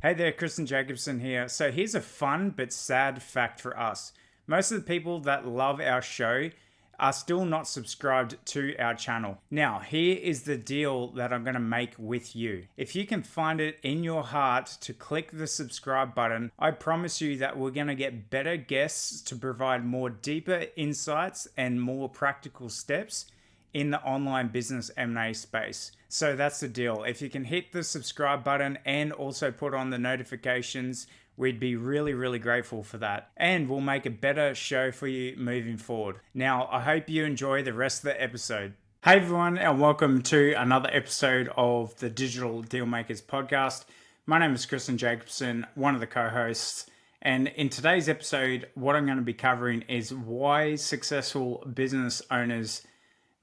Hey there, Kristin Jacobsen here. So here's a fun but sad fact for us. Most of the people that love our show are still not subscribed to our channel. Now, here is the deal that I'm going to make with you. If you can find it in your heart to click the subscribe button, I promise you that we're going to get better guests to provide more deeper insights and more practical steps in the online business M&A space. So that's the deal. If you can hit the subscribe button and also put on the notifications, we'd be really grateful for that. And we'll make a better show for you moving forward. Now, I hope you enjoy the rest of the episode. Hey everyone, and welcome to another episode of the Digital Dealmakers Podcast. My name is Kristin Jacobsen, one of the co-hosts. And in today's episode, what I'm going to be covering is why successful business owners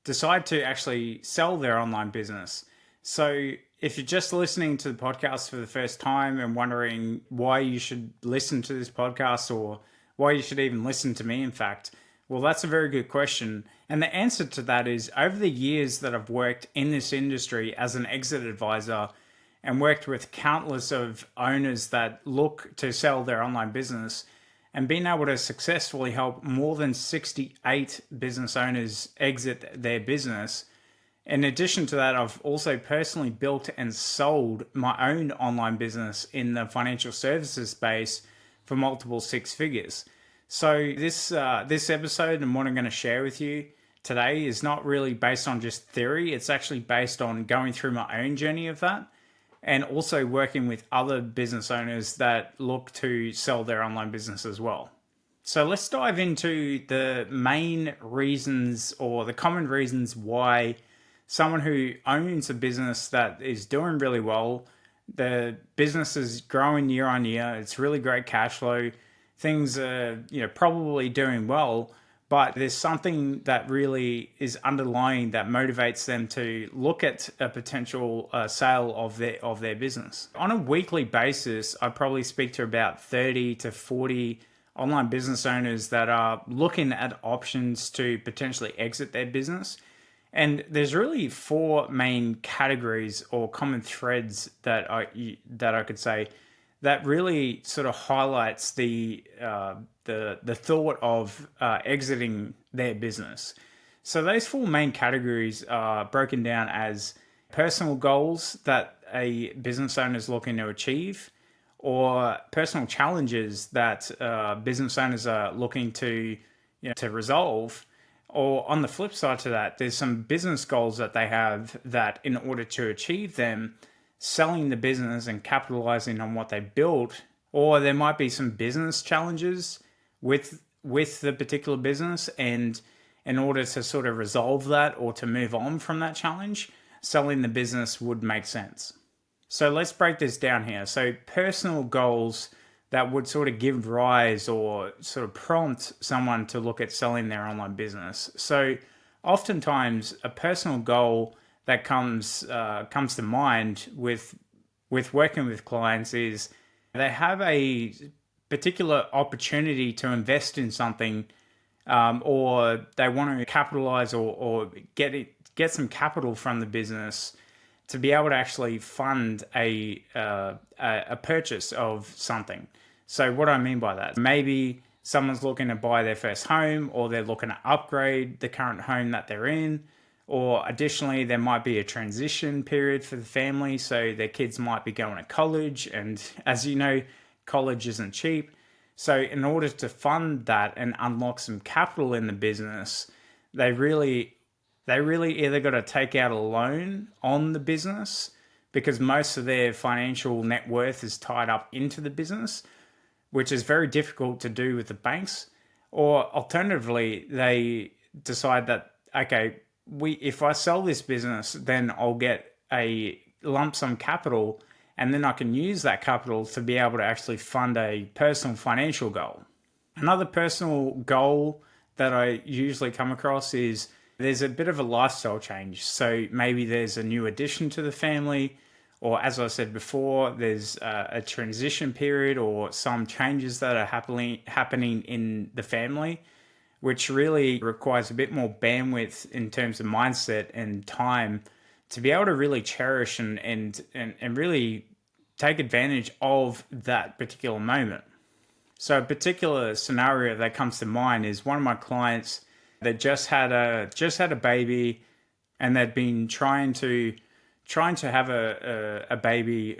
decide to actually sell their online business. So if you're just listening to the podcast for the first time and wondering why you should listen to this podcast or why you should even listen to me, in fact, well, that's a very good question. And the answer to that is over the years that I've worked in this industry as an exit advisor and worked with countless of owners that look to sell their online business, and being able to successfully help more than 68 business owners exit their business. In addition to that, I've also personally built and sold my own online business in the financial services space for multiple six figures. So this episode and what I'm going to share with you today is not really based on just theory. It's actually based on going through my own journey of that, and also working with other business owners that look to sell their online business as well. So let's dive into the main reasons or the common reasons why someone who owns a business that is doing really well, the business is growing year on year, it's really great cash flow, things are probably doing well, but there's something that really is underlying that motivates them to look at a potential sale of their business. On a weekly basis, I probably speak to about 30 to 40 online business owners that are looking at options to potentially exit their business. And there's really four main categories or common threads that I could say that really sort of highlights the thought of exiting their business. So those four main categories are broken down as personal goals that a business owner is looking to achieve, or personal challenges that business owners are looking to resolve. Or on the flip side to that, there's some business goals that they have that in order to achieve them, selling the business and capitalizing on what they built, or there might be some business challenges with the particular business, and in order to sort of resolve that or to move on from that challenge, selling the business would make sense. So let's break this down here. So personal goals that would sort of give rise or sort of prompt someone to look at selling their online business. So oftentimes a personal goal that comes to mind with working with clients is they have a particular opportunity to invest in something, or they want to capitalize or get some capital from the business to be able to actually fund a purchase of something. So what do I mean by that? Maybe someone's looking to buy their first home, or they're looking to upgrade the current home that they're in. Or additionally, there might be a transition period for the family. So their kids might be going to college. And as you know, college isn't cheap. So in order to fund that and unlock some capital in the business, they really either got to take out a loan on the business because most of their financial net worth is tied up into the business, which is very difficult to do with the banks. Or alternatively, they decide that, okay, if I sell this business, then I'll get a lump sum capital, and then I can use that capital to be able to actually fund a personal financial goal. Another personal goal that I usually come across is there's a bit of a lifestyle change. So maybe there's a new addition to the family, or as I said before, there's a transition period or some changes that are happening in the family, which really requires a bit more bandwidth in terms of mindset and time to be able to really cherish and really take advantage of that particular moment. So a particular scenario that comes to mind is one of my clients that just had a baby, and they'd been trying to have a baby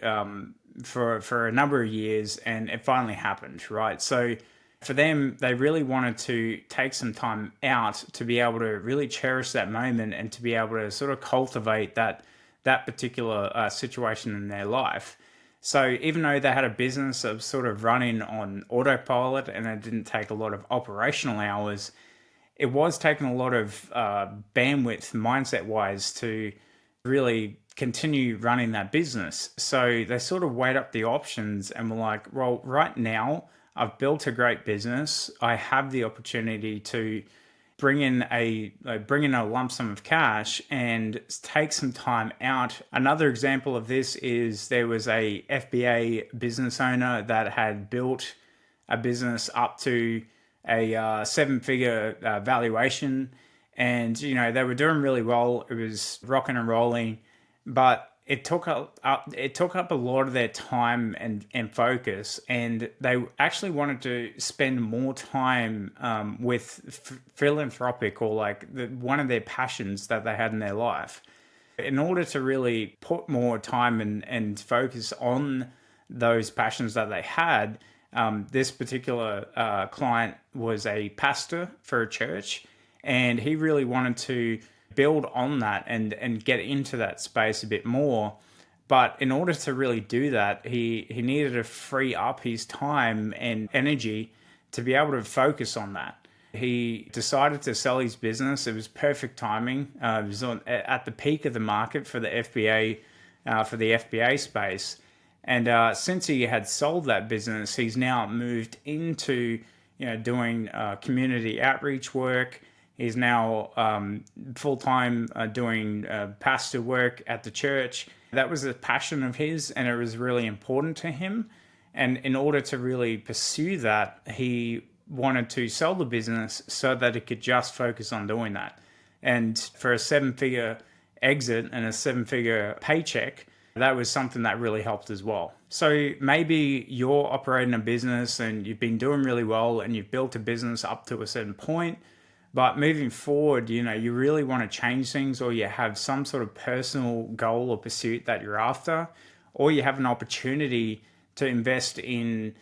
for a number of years, and it finally happened, right? So for them, they really wanted to take some time out to be able to really cherish that moment and to be able to sort of cultivate that particular situation in their life. So even though they had a business that was sort of running on autopilot and it didn't take a lot of operational hours, it was taking a lot of bandwidth mindset-wise to really continue running that business. So they sort of weighed up the options and were like, well, right now, I've built a great business. I have the opportunity to bring in a lump sum of cash and take some time out. Another example of this is there was a FBA business owner that had built a business up to a seven-figure valuation, and they were doing really well. It was rocking and rolling, but it took up a lot of their time and focus, and they actually wanted to spend more time with philanthropic, or like one of their passions that they had in their life. In order to really put more time and focus on those passions that they had, this particular client was a pastor for a church, and he really wanted to build on that and get into that space a bit more. But in order to really do that, he needed to free up his time and energy to be able to focus on that. He decided to sell his business. It was perfect timing. It was at the peak of the market for the FBA space. And since he had sold that business, he's now moved into doing community outreach work. He's now full-time doing pastor work at the church. That was a passion of his, and it was really important to him. And in order to really pursue that, he wanted to sell the business so that he could just focus on doing that. And for a seven-figure exit and a seven-figure paycheck, that was something that really helped as well. So maybe you're operating a business and you've been doing really well and you've built a business up to a certain point. But moving forward, you really want to change things, or you have some sort of personal goal or pursuit that you're after, or you have an opportunity to invest in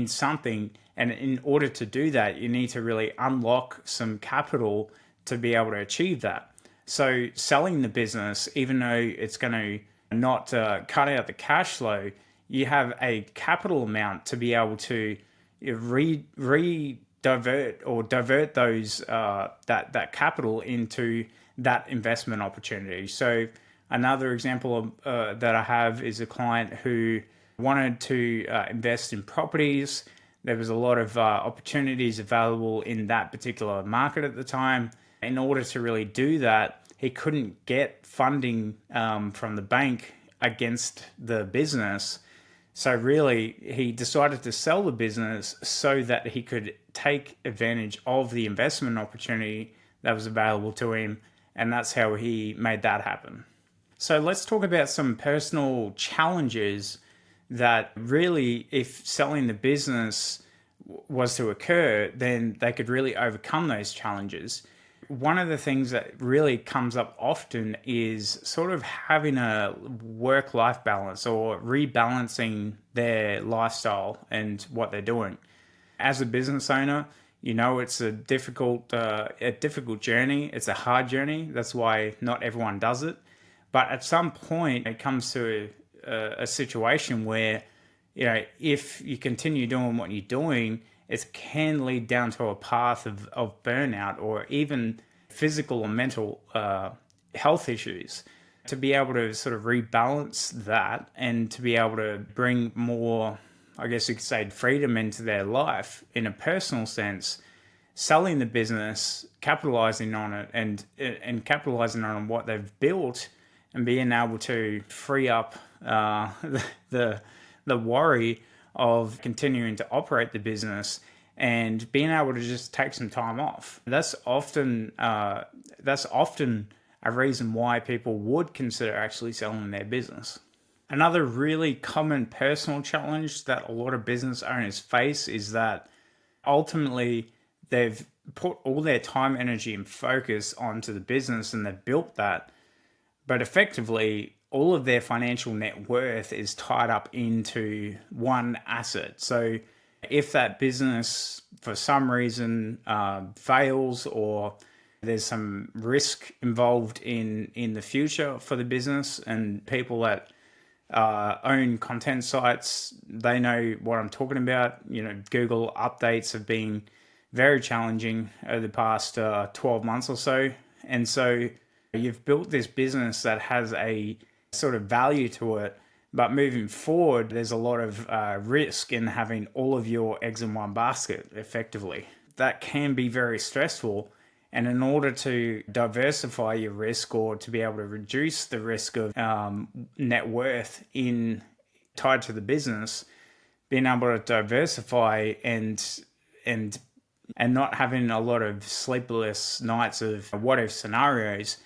something. And in order to do that, you need to really unlock some capital to be able to achieve that. So selling the business, even though it's going to not cut out the cash flow, you have a capital amount to be able to divert those that capital into that investment opportunity. So another example that I have is a client who wanted to invest in properties. There was a lot of opportunities available in that particular market at the time. In order to really do that, he couldn't get funding from the bank against the business. So really, he decided to sell the business so that he could take advantage of the investment opportunity that was available to him. And that's how he made that happen. So let's talk about some personal challenges that really, if selling the business was to occur, then they could really overcome those challenges. One of the things that really comes up often is sort of having a work-life balance, or rebalancing their lifestyle and what they're doing. As a business owner, it's a difficult journey. It's a hard journey. That's why not everyone does it. But at some point, it comes to a situation where, if you continue doing what you're doing, it can lead down to a path of burnout, or even physical or mental health issues. To be able to sort of rebalance that and to be able to bring more, I guess you could say, freedom into their life in a personal sense, selling the business, capitalizing on it, and capitalizing on what they've built, and being able to free up the worry of continuing to operate the business and being able to just take some time off. That's often a reason why people would consider actually selling their business. Another really common personal challenge that a lot of business owners face is that ultimately they've put all their time, energy, and focus onto the business and they've built that. But effectively, all of their financial net worth is tied up into one asset. So if that business, for some reason, fails or there's some risk involved in the future for the business, and people that own content sites, they know what I'm talking about. Google updates have been very challenging over the past 12 months or so. And so you've built this business that has a sort of value to it, but moving forward, there's a lot of risk in having all of your eggs in one basket, effectively. That can be very stressful. And in order to diversify your risk or to be able to reduce the risk of net worth tied to the business, being able to diversify and not having a lot of sleepless nights of what if scenarios,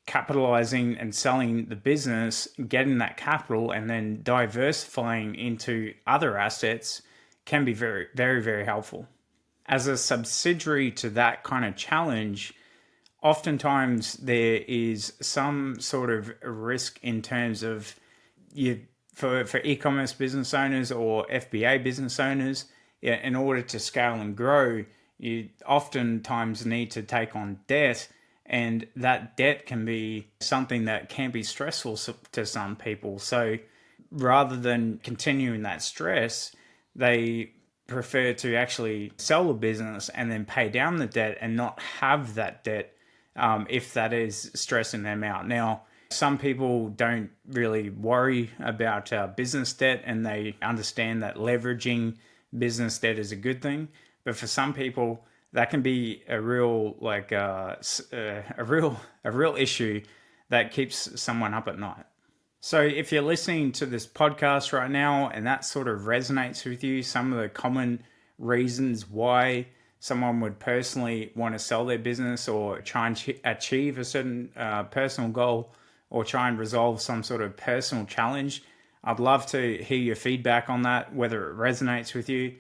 capitalizing and selling the business, getting that capital, and then diversifying into other assets can be very, very, very helpful. As a subsidiary to that kind of challenge, oftentimes there is some sort of risk in terms of for e-commerce business owners or FBA business owners, in order to scale and grow, you oftentimes need to take on debt, and that debt can be something that can be stressful to some people. So rather than continuing that stress, they prefer to actually sell the business and then pay down the debt and not have that debt if that is stressing them out. Now, some people don't really worry about business debt, and they understand that leveraging business debt is a good thing. But for some people, that can be a real a real issue that keeps someone up at night. So if you're listening to this podcast right now and that sort of resonates with you, some of the common reasons why someone would personally want to sell their business or try and achieve a certain personal goal or try and resolve some sort of personal challenge, I'd love to hear your feedback on that, whether it resonates with you.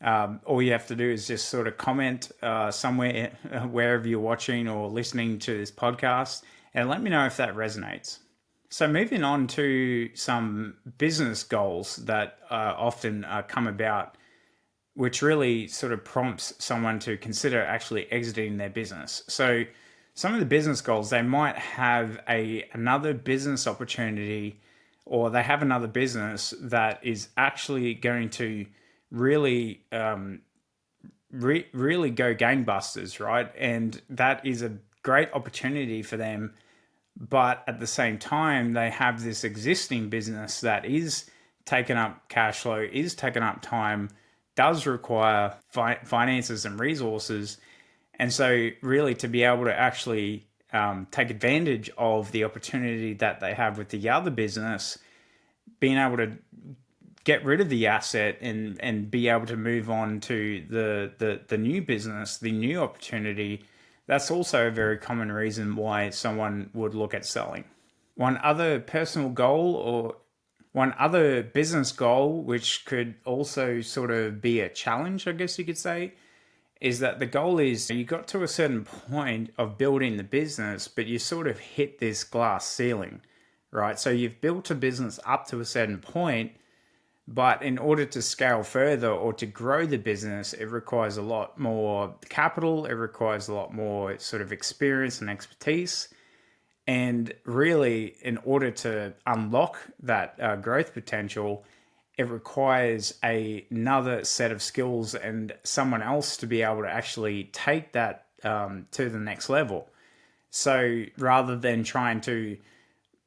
All you have to do is just sort of comment somewhere, wherever you're watching or listening to this podcast, and let me know if that resonates. So moving on to some business goals that often come about, which really sort of prompts someone to consider actually exiting their business. So some of the business goals, they might have another business opportunity, or they have another business that is actually going to really really go gangbusters, right? And that is a great opportunity for them. But at the same time, they have this existing business that is taking up cash flow, is taking up time, does require finances and resources. And so really to be able to actually take advantage of the opportunity that they have with the other business, being able to get rid of the asset and be able to move on to the new business, the new opportunity, that's also a very common reason why someone would look at selling. One other personal goal, or one other business goal, which could also sort of be a challenge, I guess you could say, is that the goal is you got to a certain point of building the business, but you sort of hit this glass ceiling, right? So you've built a business up to a certain point, but in order to scale further or to grow the business, it requires a lot more capital. It requires a lot more sort of experience and expertise. And really, in order to unlock that growth potential, it requires another set of skills and someone else to be able to actually take that to the next level. So rather than trying to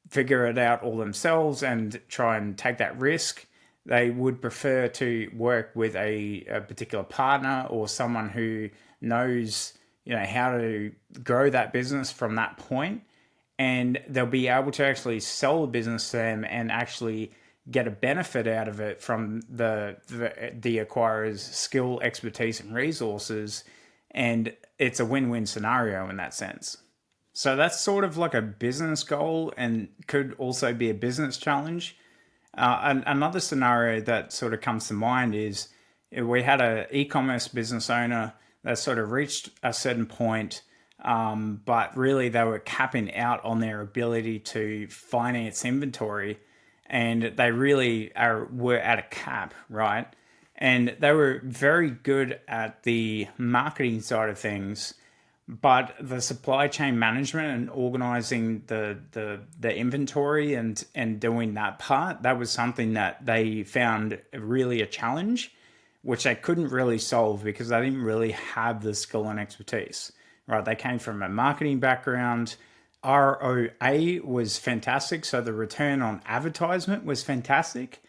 figure it out all themselves and try and take that risk, they would prefer to work with a particular partner or someone who knows, how to grow that business from that point, and they'll be able to actually sell the business to them and actually get a benefit out of it from the acquirer's skill, expertise, and resources, and it's a win-win scenario in that sense. So that's sort of like a business goal and could also be a business challenge. Another scenario that sort of comes to mind is we had an e-commerce business owner that sort of reached a certain point, but really they were capping out on their ability to finance inventory, and they really were at a cap, right? And they were very good at the marketing side of things, but the supply chain management and organizing the inventory and doing that part, that was something that they found really a challenge, which they couldn't really solve because they didn't really have the skill and expertise, right? They came from a marketing background. ROA was fantastic, so the return on advertisement was fantastic,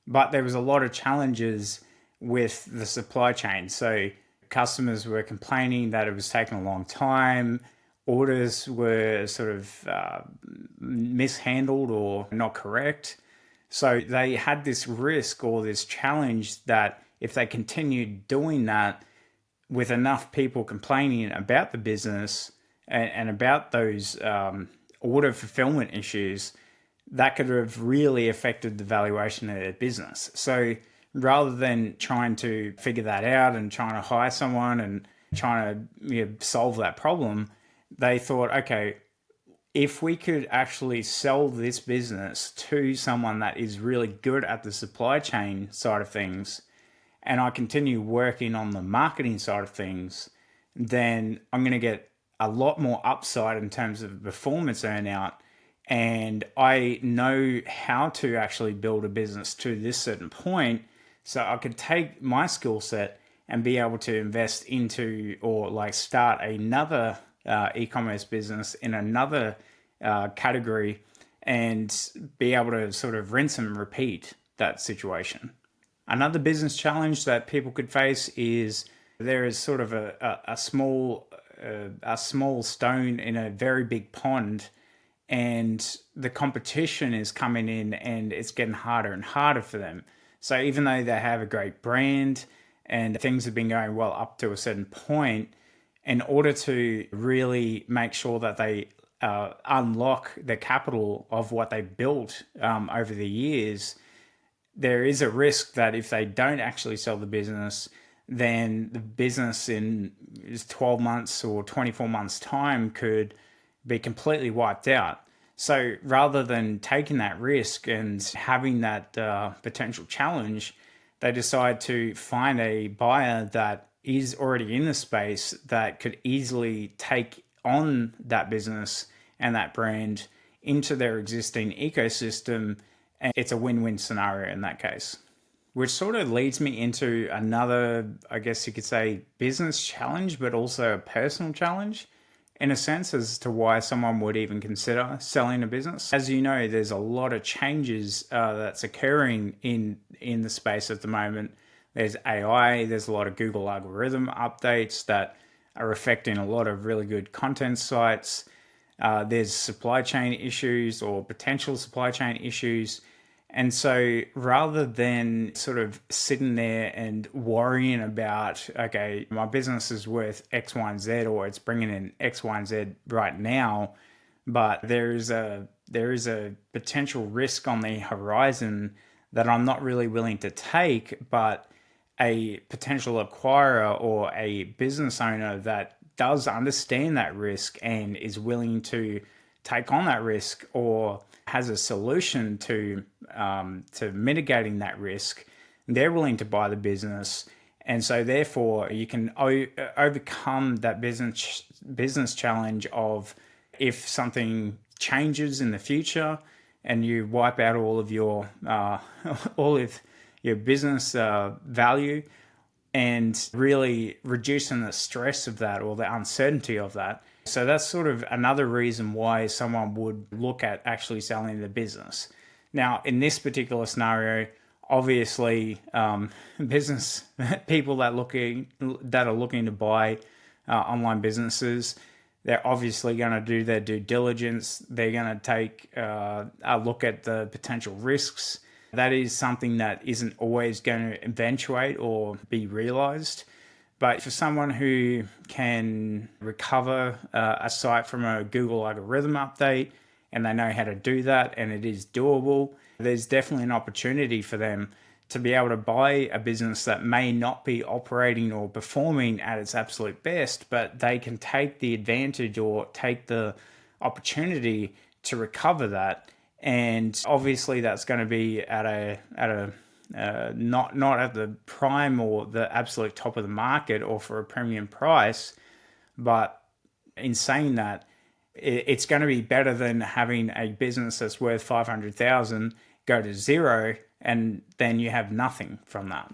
but there was a lot of challenges with the supply chain. So customers were complaining that it was taking a long time. Orders were sort of mishandled or not correct. So they had this risk or this challenge that if they continued doing that with enough people complaining about the business and about those order fulfillment issues, that could have really affected the valuation of their business. So rather than trying to figure that out and trying to hire someone and trying to solve that problem, they thought, okay, if we could actually sell this business to someone that is really good at the supply chain side of things, and I continue working on the marketing side of things, then I'm going to get a lot more upside in terms of performance earnout. And I know how to actually build a business to this certain point. So I could take my skill set and be able to invest into or like start another e-commerce business in another category and be able to sort of rinse and repeat that situation. Another business challenge that people could face is there is sort of a small stone in a very big pond, and the competition is coming in and it's getting harder and harder for them. So even though they have a great brand and things have been going well up to a certain point, in order to really make sure that they unlock the capital of what they built over the years, there is a risk that if they don't actually sell the business, then the business in 12 months or 24 months time could be completely wiped out. So rather than taking that risk and having that potential challenge, they decide to find a buyer that is already in the space that could easily take on that business and that brand into their existing ecosystem. And it's a win-win scenario in that case. Which sort of leads me into another, I guess you could say, business challenge, but also a personal challenge in a sense as to why someone would even consider selling a business. As you know, there's a lot of changes that's occurring in the space at the moment. There's AI, there's a lot of Google algorithm updates that are affecting a lot of really good content sites. There's supply chain issues or potential supply chain issues. And so rather than sort of sitting there and worrying about, okay, my business is worth X, Y, and Z, or it's bringing in X, Y, and Z right now, but there is a potential risk on the horizon that I'm not really willing to take, but a potential acquirer or a business owner that does understand that risk and is willing to take on that risk or has a solution to mitigating that risk, they're willing to buy the business. And so therefore you can overcome that business challenge of if something changes in the future and you wipe out all of your business value, and really reducing the stress of that or the uncertainty of that. So that's sort of another reason why someone would look at actually selling the business. Now, in this particular scenario, obviously, business people that are looking to buy online businesses, they're obviously going to do their due diligence. They're going to take a look at the potential risks. That is something that isn't always going to eventuate or be realized. But for someone who can recover a site from a Google algorithm update and they know how to do that and it is doable, there's definitely an opportunity for them to be able to buy a business that may not be operating or performing at its absolute best, but they can take the advantage or take the opportunity to recover that. And obviously that's going to be at a not at the prime or the absolute top of the market or for a premium price, but in saying that, it's going to be better than having a business that's worth 500,000 go to zero and then you have nothing from that.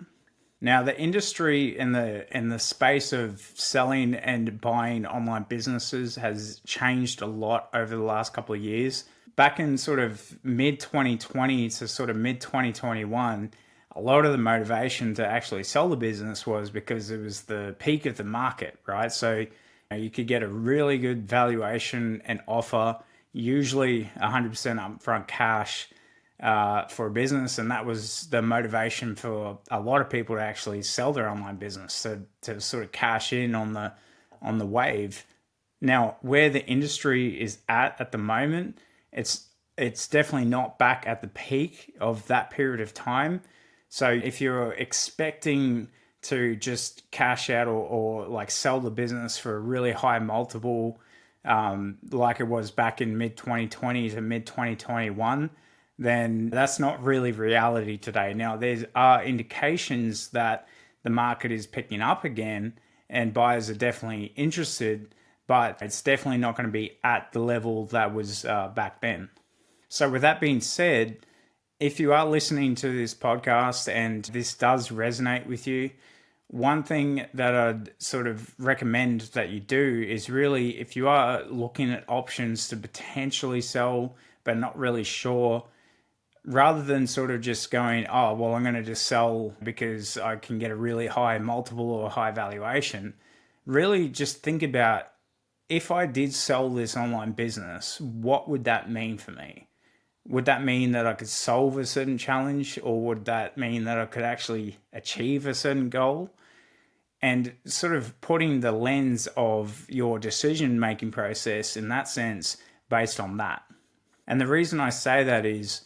Now, the industry in the space of selling and buying online businesses has changed a lot over the last couple of years. Back in sort of mid 2020 to sort of mid 2021, a lot of the motivation to actually sell the business was because it was the peak of the market, right? So you could get a really good valuation and offer, usually 100% upfront cash for a business, and that was the motivation for a lot of people to actually sell their online business, to sort of cash in on the wave. Now, where the industry is at the moment, it's definitely not back at the peak of that period of time. So if you're expecting to just cash out or like sell the business for a really high multiple, like it was back in mid 2020 to mid 2021, then that's not really reality today. Now, there are indications that the market is picking up again and buyers are definitely interested, but it's definitely not going to be at the level that was back then. So with that being said, if you are listening to this podcast and this does resonate with you, one thing that I'd sort of recommend that you do is really, if you are looking at options to potentially sell but not really sure, rather than sort of just going, oh, well, I'm going to just sell because I can get a really high multiple or high valuation, really just think about, if I did sell this online business, what would that mean for me? Would that mean that I could solve a certain challenge, or would that mean that I could actually achieve a certain goal? And sort of putting the lens of your decision-making process in that sense based on that. And the reason I say that is,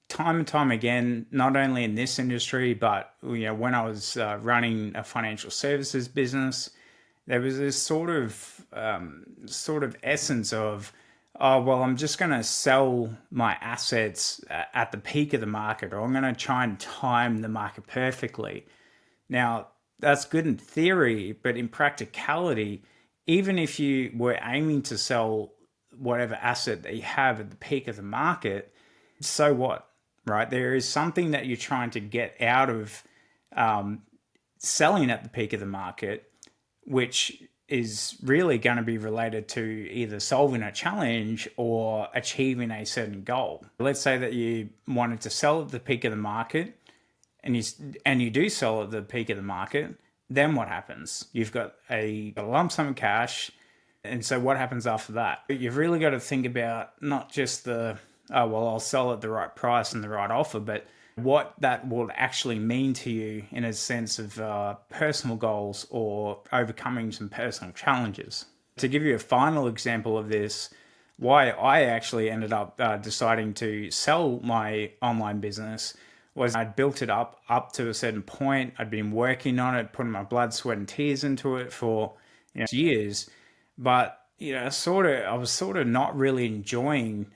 time and time again, not only in this industry, but when I was running a financial services business, there was this sort of essence of, oh, well, I'm just going to sell my assets at the peak of the market, or I'm going to try and time the market perfectly. Now, that's good in theory, but in practicality, even if you were aiming to sell whatever asset that you have at the peak of the market, so what, right? There is something that you're trying to get out of selling at the peak of the market, which is really going to be related to either solving a challenge or achieving a certain goal. Let's say that you wanted to sell at the peak of the market, and you do sell at the peak of the market. Then what happens? You've got a lump sum of cash, and so what happens after that? You've really got to think about not just I'll sell at the right price and the right offer, but what that will actually mean to you in a sense of personal goals or overcoming some personal challenges. To give you a final example of this, why I actually ended up deciding to sell my online business was I'd built it up to a certain point. I'd been working on it, putting my blood, sweat, and tears into it for years, but I was sort of not really enjoying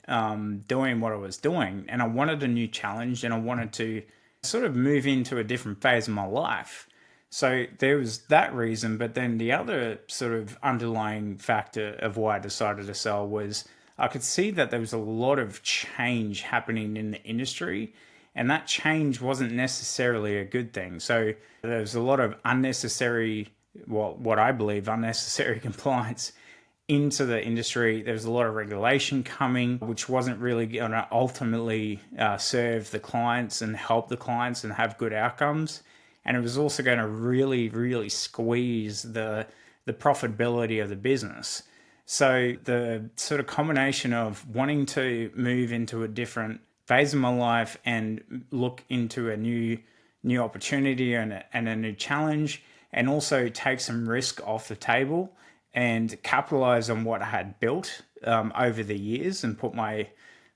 doing what I was doing, and I wanted a new challenge, and I wanted to sort of move into a different phase of my life. So there was that reason, but then the other sort of underlying factor of why I decided to sell was I could see that there was a lot of change happening in the industry, and that change wasn't necessarily a good thing. So there was a lot of unnecessary, what I believe unnecessary compliance into the industry. There's a lot of regulation coming, which wasn't really going to ultimately serve the clients and help the clients and have good outcomes. And it was also going to really, really squeeze the profitability of the business. So the sort of combination of wanting to move into a different phase of my life and look into a new opportunity and a new challenge, and also take some risk off the table, and capitalize on what I had built over the years and put my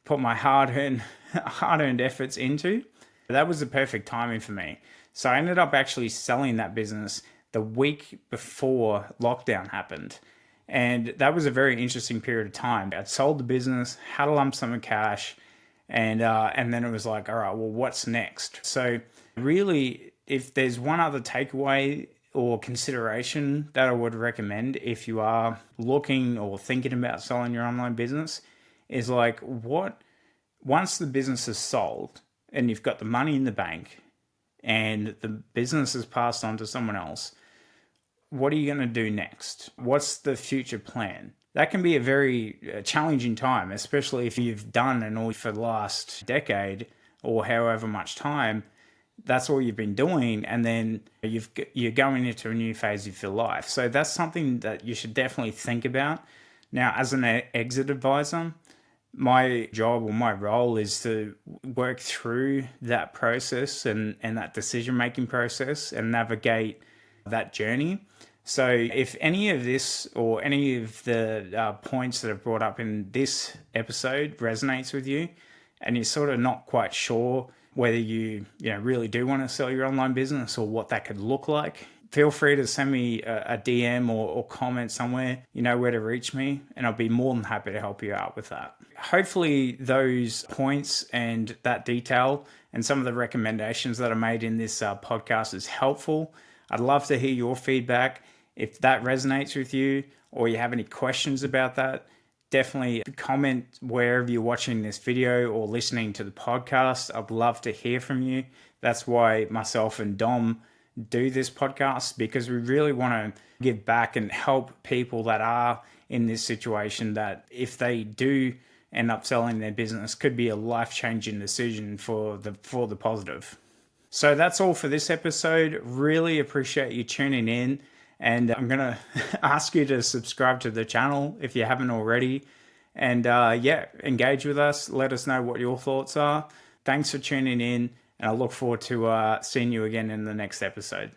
hard-earned efforts into. That was the perfect timing for me. So I ended up actually selling that business the week before lockdown happened. And that was a very interesting period of time. I'd sold the business, had a lump sum of cash, and then it was like, all right, well, what's next? So really, if there's one other takeaway or consideration that I would recommend if you are looking or thinking about selling your online business, is like, once the business is sold and you've got the money in the bank and the business is passed on to someone else, what are you going to do next? What's the future plan? That can be a very challenging time, especially if you've done and all for the last decade or however much time, that's all you've been doing. And then you're going into a new phase of your life. So that's something that you should definitely think about. Now, as an exit advisor, my job or my role is to work through that process and that decision-making process and navigate that journey. So if any of this or any of the points that I've brought up in this episode resonates with you and you're sort of not quite sure whether you really do want to sell your online business or what that could look like, feel free to send me a DM or comment somewhere. You know where to reach me, and I'll be more than happy to help you out with that. Hopefully those points and that detail and some of the recommendations that I made in this podcast is helpful. I'd love to hear your feedback. If that resonates with you or you have any questions about that, definitely comment wherever you're watching this video or listening to the podcast. I'd love to hear from you. That's why myself and Dom do this podcast, because we really want to give back and help people that are in this situation that if they do end up selling their business could be a life-changing decision for the positive. So that's all for this episode. Really appreciate you tuning in. And I'm going to ask you to subscribe to the channel if you haven't already. And engage with us. Let us know what your thoughts are. Thanks for tuning in. And I look forward to seeing you again in the next episode.